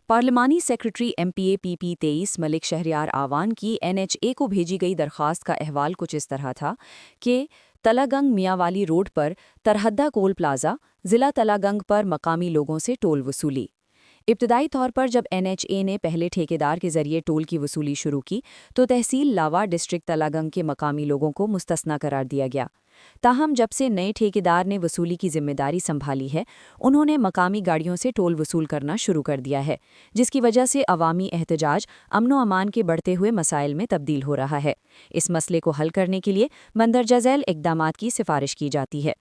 पार्लिमानी secretary MPAPP 23 Malik Shehryar आवान की NHA को भेजी गई दरख्वास्त का अहवाल कुछ इस तरह था कि तलागंग मियांवाली रोड पर तरहद्दा कोल प्लाजा, ज़िला तलागंग पर मकामी लोगों से टोल वसूली। इब्तदाई तौर पर जब NHA ने पहले ठेकेदार के जरिए टोल की वसूली शुरू की तो तहसील लावा डिस्ट्रिक्ट तलागंग के मकामी लोगों को मुस्तस्ना करार दिया गया। ताहम जब से नए ठेकेदार ने वसूली की जिम्मेदारी संभाली है, उन्होंने मकामी गाड़ियों से टोल वसूल करना शुरू कर दिया है, जिसकी वजह से अवामी एहतजाज अमनो अमान के बढ़ते हुए मसाइल में तब्दील हो रहा है। इस मसले को हल करने के लिए मंदरजा झैल इकदामात की सिफारिश की जाती है।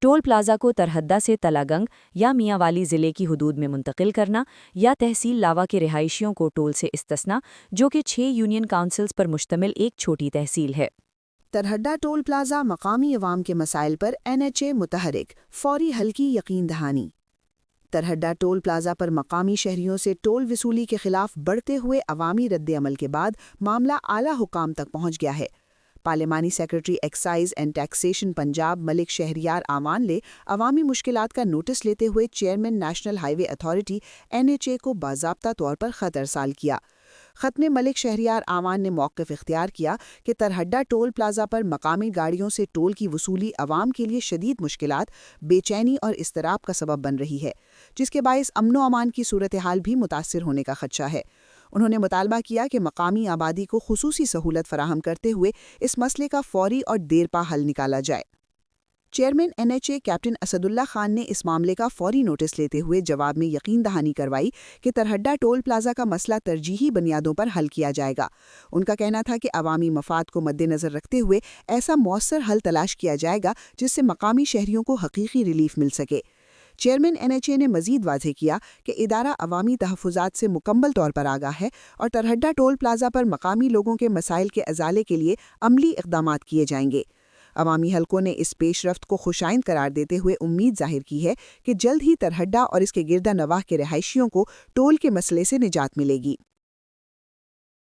टोल प्लाजा को तरहद्दा से तलागंग या मियांवाली ज़िले की हदूद में मुंतकिल करना या तहसील लावा के रिहायशियों को टोल से इस्तिस्ना, जो कि 6 यूनियन काउंसिल्स पर मुश्तमिल एक छोटी तहसील है। तरहड्डा टोल प्लाजा मकामी अवाम के मसाइल पर NHA मुतहरिक, फौरी हल की यकीन दहानी। तरहड्डा टोल प्लाजा पर मकामी शहरियों से टोल वसूली के खिलाफ बढ़ते हुए अवामी रद्द-ए-अमल के बाद मामला आला हुकाम तक पहुंच गया है। पार्लिमानी secretary excise and taxation Punjab Malik Shehryar Awan ने अवामी मुश्किलात का नोटिस लेते हुए chairman national highway authority NHA को बाज़ाब्ता तौर पर ख़त अरसाल किया। ख़त में मलिक शहरयार आवान ने मौक़िफ़ इख्तियार किया कि तरहड्डा टोल प्लाजा पर मकामी गाड़ियों से टोल की वसूली अवाम के लिए शदीद मुश्किलात, बेचैनी और इस्तराब का सबब बन रही है, जिसके बायस अमनो अमान की सूरत हाल भी मुतासिर होने का खदशा है। उन्होंने मुतालबा किया कि मकामी आबादी को खुसूसी सहूलत फराहम करते हुए इस मसले का फौरी और देरपा हल निकाला जाए। Chairman NHA captain Asadullah Khan ने इस मामले का फौरी नोटिस लेते हुए जवाब में यकीन दहानी करवाई कि तरहड्डा टोल प्लाजा का मसला तरजीही बुनियादों पर हल किया जाएगा। उनका कहना था कि अवामी मफाद को मद्देनज़र रखते हुए ऐसा मौसर हल तलाश किया जाएगा जिससे मकामी शहरियों को हकीकी रिलीफ मिल सके। चेयरमैन NHA ने मजीद वाज़ेह किया कि इदारा अवामी तहफ़्फ़ुज़ात से मुकम्मल तौर पर आगाह है और तरहड्डा टोल प्लाजा पर मकामी लोगों के मसाइल के अजाले के लिए अमली इक़दामात किए जाएंगे। अवामी हलकों ने इस पेशरफ्त को खुशाइंद करार देते हुए उम्मीद जाहिर की है कि जल्द ही तरहड्डा और इसके गिरदा नवाह के रिहायशियों को टोल के मसले से निजात मिलेगी।